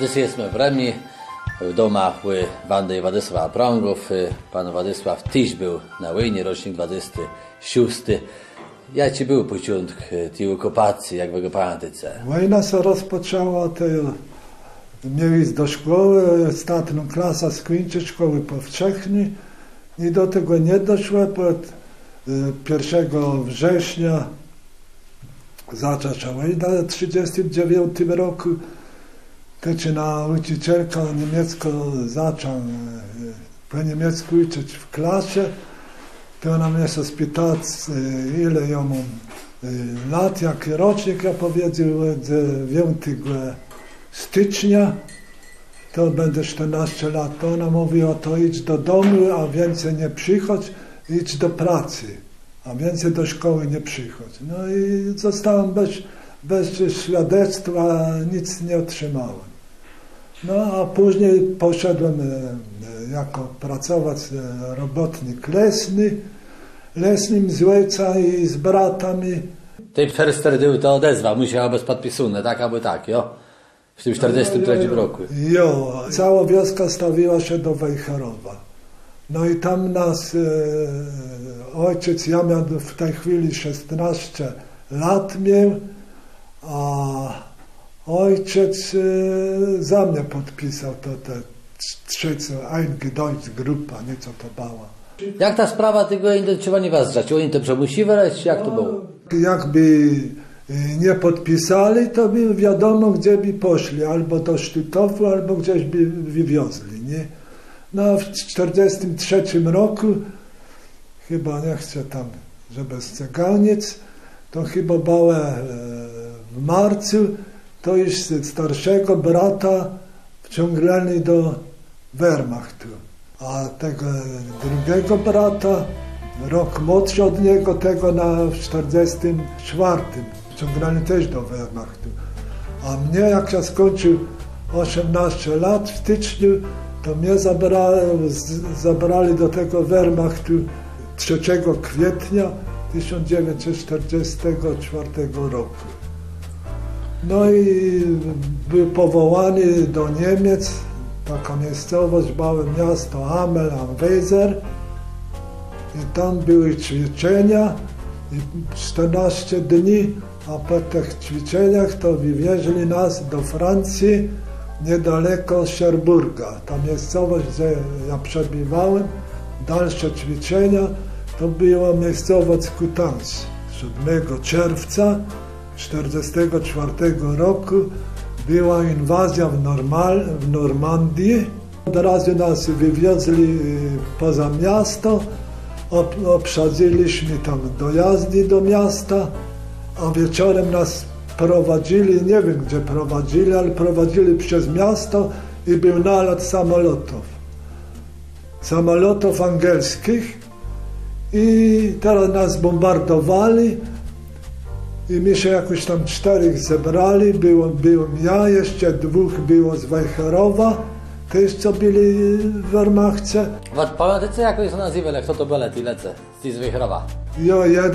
Dzisiaj jesteśmy w Remi, w domach bandy Władysława Prągów. Pan Władysław tyś był na wojnie, rocznik 26. Jak ci był początek tej okupacji, jak wy go pamiętacie? Wojna się rozpoczęła, to mieli iść do szkoły, ostatnią klasę skończyć szkoły powszechnej i do tego nie doszło. Pod 1 września zaczęła się wojna w 1939 roku. Wtedy nauczycielka niemiecka zaczęła po niemiecku uczyć w klasie. To ona mnie się spytała, ile ja mam lat, jaki rocznik. Ja powiedział, że 9 stycznia to będę 14 lat. To ona mówiła, to idź do domu, a więcej nie przychodź, idź do pracy, a więcej do szkoły nie przychodź. No i zostałem bez świadectwa, nic nie otrzymałem. No a później poszedłem jako pracować robotnik lesnym z ojca i z bratami. Tej wtedy to odezwa musiała być podpisane, tak albo tak, jo? W tym 1943 roku. Jo, cała wioska stawiła się do Wejherowa. No i tam nas ojciec, ja miałem w tej chwili 16 lat miał, a ojciec za mnie podpisał to te trzecie Eingedeutsch Grupa, nieco to bała. Jak ta sprawa tego identyfikowania was zrzeć? Oni to przemusili, jak to było? Jakby nie podpisali, to by wiadomo, gdzie by poszli, albo do Sztutowu, albo gdzieś by wywiozli, nie? No w 1943 roku, chyba nie chcę tam, żeby z Ceganiec, to chyba było w marcu, to już starszego brata wciągnęli do Wehrmachtu, a tego drugiego brata, rok młodszy od niego, tego w 1944 wciągnęli też do Wehrmachtu. A mnie, jak ja skończył 18 lat w styczniu, to mnie zabrali do tego Wehrmachtu 3 kwietnia 1944 roku. No i był powołany do Niemiec, taka miejscowość, małe miasto Hamel am Weser. I tam były ćwiczenia i 14 dni, a po tych ćwiczeniach to wywieźli nas do Francji, niedaleko Cherburga. Ta miejscowość, gdzie ja przebywałem, dalsze ćwiczenia, to była miejscowość Coutances. 7 czerwca 1944 roku była inwazja w Normandii. Od razu nas wywiozli poza miasto, obsadziliśmy tam dojazdy do miasta, a wieczorem nas prowadzili, nie wiem gdzie prowadzili, ale prowadzili przez miasto i był nalot samolotów angielskich i teraz nas bombardowali i mi się jakoś tam 4 zebrali, byłem ja, jeszcze 2 było z Wejherowa, też co byli w Wehrmachcie. Pamiętacie jak oni się nazywali, kto to byli, lecę, z Wejherowa?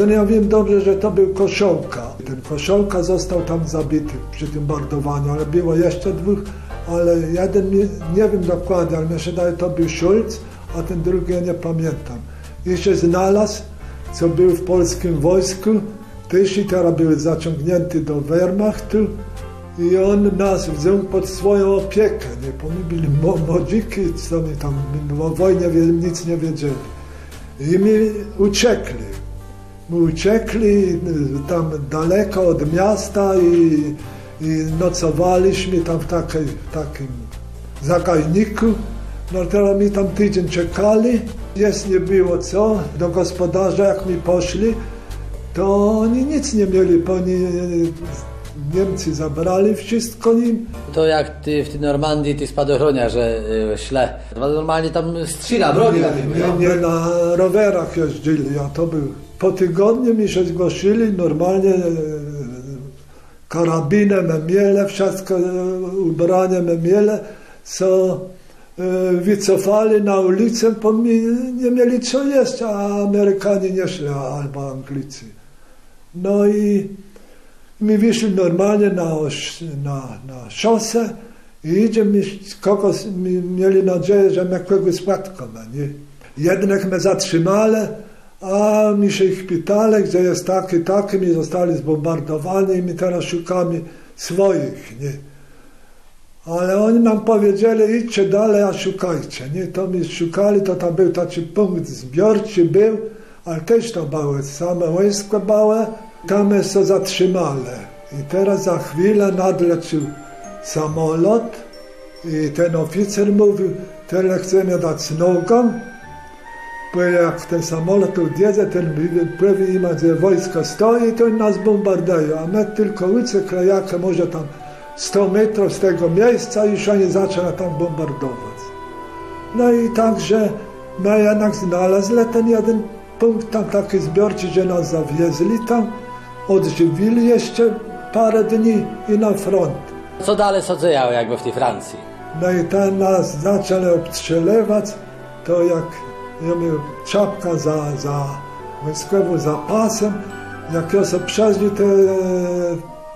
Ja wiem dobrze, że to był Koszolka. Ten Koszolka został tam zabity przy tym bombardowaniu, ale było jeszcze 2, ale jeden, nie wiem dokładnie, ale mi się daje, to był Schulz, a ten drugi ja nie pamiętam. I się znalazł, co był w polskim wojsku, też i teraz był zaciągnięty do Wehrmachtu i on nas wziął pod swoją opiekę. Nie? Bo my byli młodziki, co my tam o wojnie nic nie wiedzieli. I my uciekli. My uciekli tam daleko od miasta i nocowaliśmy tam w takim zagajniku. No teraz mi tam tydzień czekali, jest nie było co, do gospodarza jak mi poszli, to oni nic nie mieli, bo Niemcy zabrali wszystko im. To jak ty w tej Normandii, ty spadochroniarze śle, normalnie tam strzela broni na tym. Nie, na rowerach jeździli, a to był. Po tygodniu mi się zgłosili, normalnie karabinem miele, wszystko ubranie miele, co wycofali na ulicę, bo mi nie mieli co jeść, a Amerykanie nie szli, albo Anglicy. No i my wyszli normalnie na szosę i idziemy, kogo mieli nadzieję, że my kogoś spotkamy, nie? Jednak mnie zatrzymali, a my się ich pytali, gdzie jest taki, my zostali zbombardowani i my teraz szukamy swoich, nie? Ale oni nam powiedzieli, idźcie dalej, a szukajcie, nie? To my szukali, to tam był taki punkt zbiorczy był, ale też to było same wojsko było, tam mnie się zatrzymali. I teraz za chwilę nadlecił samolot i ten oficer mówił, teraz chcemy dać nogą, bo jak ten samolot odjedzie, ten prawie im, gdzie wojsko stoi, to nas bombardują, a my tylko uciekli, jak może tam 100 metrów z tego miejsca i już oni zaczęli tam bombardować. No i także my jednak znaleźli ten jeden punkt tam taki zbiorczy, że nas zawieźli tam, odżywili jeszcze parę dni i na front. Co dalej się działo jakby w tej Francji? No i tam nas zaczęli obstrzeliwać, to jak ja miał czapka za wojskowym zapasem, jak ja sobie przeszli, to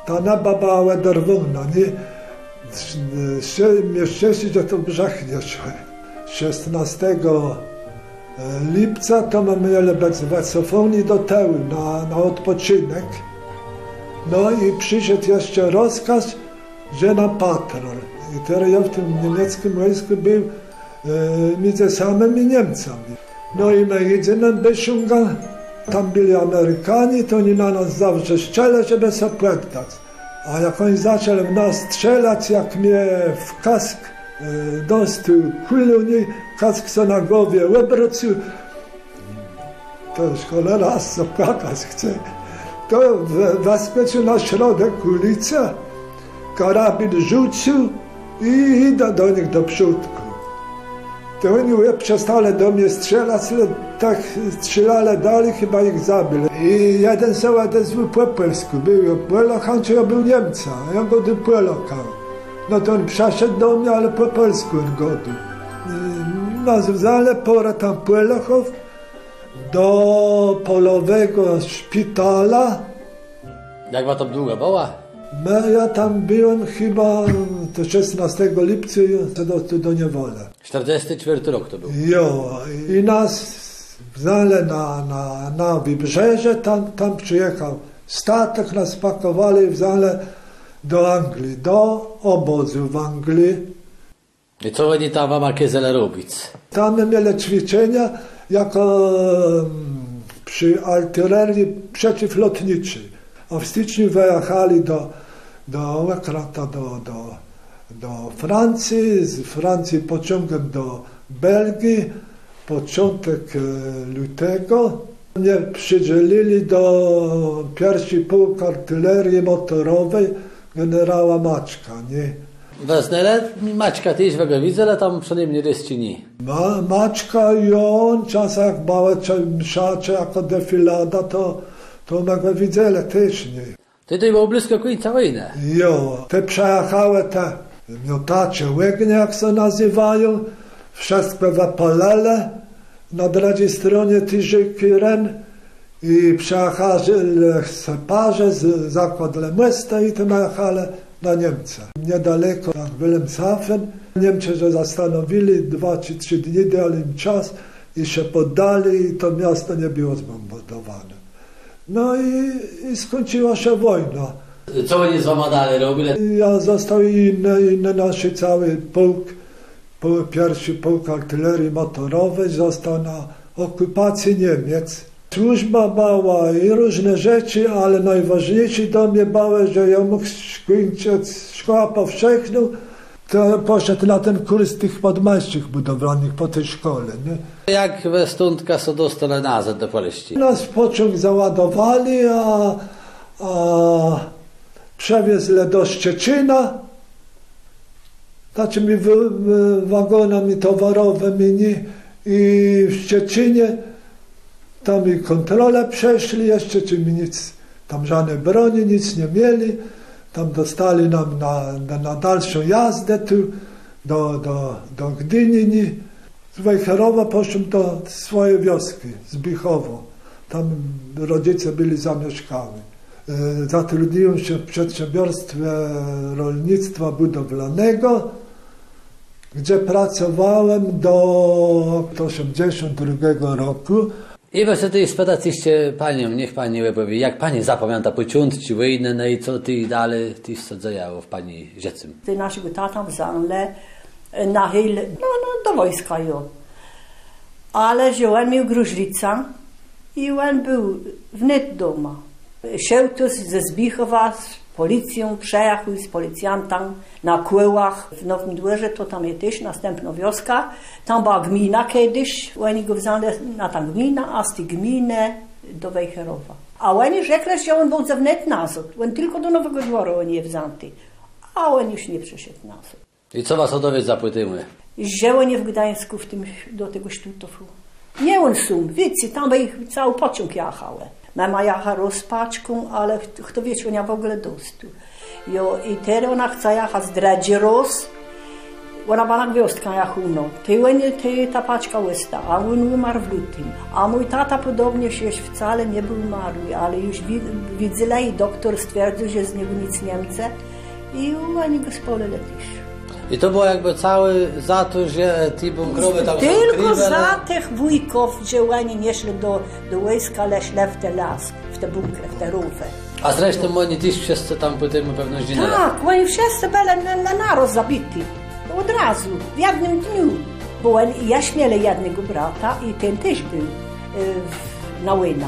ta neba była derwona, nie? Mnie szczęście, że to brzeg nie szły. 16 lipca to mamy mieli być w Wacofonii do tyłu na odpoczynek. No i przyszedł jeszcze rozkaz, że na patrol. I teraz ja w tym niemieckim wojsku był między samymi Niemcami. No i my jedziemy do Szunga, tam byli Amerykanie, to oni na nas zawsze strzelali, żeby się płetać. A jak oni zaczęli w nas strzelać, jak mnie w kask dostał kulę, kask co na głowie obrócił, to już cholera aż zapłakać chce. To zaskoczył na środek ulicy, karabin rzucił i idę do nich do przódku. To oni przestali do mnie strzelać, ale tak strzelali dalej, chyba ich zabili. I jeden się odezwał po polsku, był Polochan, czy ja był Niemca, ja go do Polochan. No to on przyszedł do mnie, ale po polsku on godził. Nas wzięli porę tam Polochów do polowego szpitala. Jak ma to długo była? No, ja tam byłem chyba 16 lipca do niewoli. 44 rok to był. Jo, i nas wzięli na wybrzeże, tam przyjechał statek, nas spakowali i wzięli do Anglii, do obozu w Anglii. I co oni tam wam kazali robić? Tam mieli ćwiczenia jako przy artylerii przeciwlotniczej. A w styczniu wyjechali do Francji, z Francji pociągiem do Belgii, początek lutego. Mnie przydzielili do pierwszej pułku artylerii motorowej generała Maćka, nie? Weznele, Maćka też wego widzę, ale tam przynajmniej ryści nie. Maćka i on, czasem jak małe mszacze, jako defilada, to mogę widzieli też nie. To było blisko końca wojny. Jo, te przejechały te miotacze łegnie, jak się nazywają, wszystko wypalele na drugiej stronie tej rzeki Ren i przejechali separze z zakład Lemesta i to jechali na Niemcy. Niedaleko, jak Wilhelmshaven, Niemcy się zastanowili, 2 czy 3 dni dali im czas i się poddali i to miasto nie było zbombardowane. No i skończyła się wojna. Co oni z wama dalej robili? Ja został i inny nasz cały pułk, pierwszy pułk artylerii motorowej został na okupacji Niemiec. Służba była i różne rzeczy, ale najważniejsze do mnie było, że ja mógł skończyć szkołę powszechną, to poszedł na ten kurs tych podmajszych budowlanych po tej szkole. Nie? Jak we Stundka się dostali nazad do Polski? Nas w pociąg załadowali, a przewieźli do Szczecina, takimi wagonami towarowymi i w Szczecinie tam i kontrolę przeszli jeszcze, czy mi nic, tam żadnej broni, nic nie mieli. Tam dostali nam na dalszą jazdę tu do Gdyni. Z Wejherowa poszłem do swojej wioski, z Bichowo. Tam rodzice byli zamieszkali. zatrudniłem się w przedsiębiorstwie rolnictwa budowlanego, gdzie pracowałem do 1982 roku. I właśnie ty spytacie panią, niech pani powie, jak pani zapamięta początki wojny, no i co ty dalej ty co działo w pani dziecym? Ty naszego tata wzanle na chwilę, do wojska jo. Ale że on miał gruźlicę i on był wnet doma. Szedł tu ze Zbichowa z policją, przejechał z policjantami na Kłęłach. W Nowym Dworze to tam jest też następna wioska. Tam była gmina kiedyś, oni go wzięli na tę gminę, a z tej gminy do Wejherowa. A oni rzekli, że on był ze wnet nazad. On tylko do Nowego Dworu on jest wzięty. A on już nie przyszedł nazad. I co was odowiec zapytamy? Że on nie w Gdańsku do tego Sztutofu. Nie on sum, wiecie, tam by ich cały pociąg jechał. Mama jechała rozpaczką, ale kto wie, czy ona w ogóle dostał. I teraz ona chce jechać z Dredzi roz. Ona była na gwiazdkę jechała. Ta paczka łysta, a on umarł w lutym. A mój tata podobnie się wcale nie był umarły, ale już widzieli i doktor stwierdził, że z niego nic nie chce. I oni go spolili też. I to było jakby cały za to, że ty bunkrowy tam tylko za tych wujków, że oni nie szli do wojska, ale szli w te las, w te bunkry, w te rufy. A zresztą oni też wszyscy tam po tym pewno zginęli. Tak, oni wszyscy byli na naroz zabiti. Od razu, w jednym dniu. Bo ja śmieli jednego brata i ten też był na wojnie.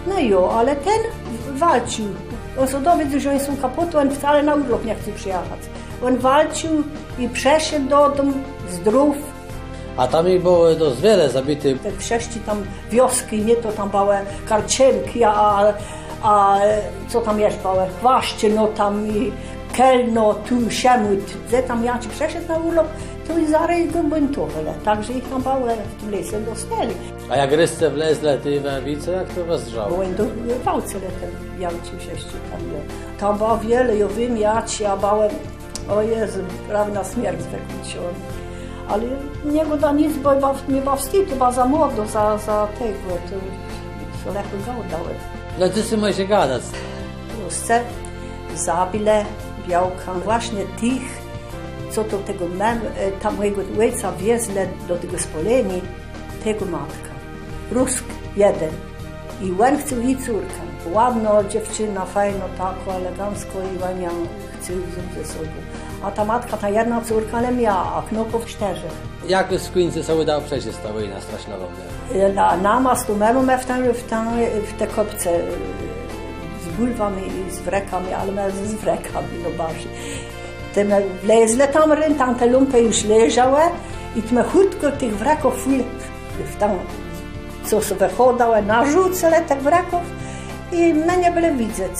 No jo, ale ten walczył. On się dowiedział, że oni są kaputy, on wcale na urlop nie chce przyjechać. On walczył i przeszedł do domu zdrów. A tam ich było dość wiele zabitych. Te wszędzie tam wioski, nie to tam były Karczemki, a co tam jeszcze było? Chwaszczyno tam i Kelno, tu Szemut. Gdzie tam ja ci przeszedł na urlop, to i zaraz go buntowali. Także ich tam było w tym lesie dostali. A jak rysce wlezle, ty wice, jak to was drzało? Bo on do Wałce letem, ja ci wszędzie tam było. Tam było wiele, ja wiem, ja bałem. O Jezu, prawie na śmierć wykluczony. Ale nie go da nic, bo nie był wstyd, chyba za młodo, za tego, to lekko go dały. No ty sobie możesz gadać. Rusce zabile białka właśnie tych, co to tego tam mojego ojca wiezli do tego spoleni, tego matka. Rusk jeden. I on chciał jej córkę. Ładno dziewczyna, fajno, tako, elegancko i on ją chciał ze sobą. A ta matka, ta jedna córka, ale miała, a knopów 4. Jak w Quincy sobie udało przejść z ta wojna strasznowa? Na z my w te kopce z bulwami i z wrekami, ale my z wrekami, no bardziej. My wlezli tam te lumpy już leżały i my chutko tych wreków tam, co sobie wychodały, narzucali tych wreków i my nie byli widzieć.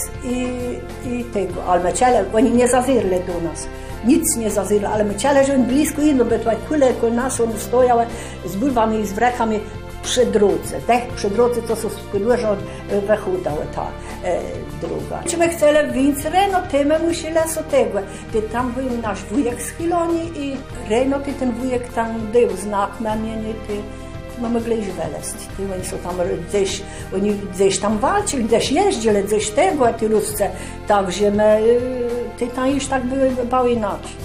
I tego, ale my chcieli, oni nie zazirli do nas. Nic nie zazirli, ale my chcieli, że oni blisko inno, bo kule koło nas one stojały z bulwami i z wrekami przy drodze. Przy drodze to są skudło, wychodały ta droga. Czy my chcieli więcej, no to my musieli z tego. Tam był nasz wujek z Chiloni i rano ten wujek tam dał znak mamieny, my mogli już weleść. Oni są tam gdzieś tam walczyli, gdzieś jeździli, gdzieś tego, a ty Rusce. Także my tam już tak były inaczej.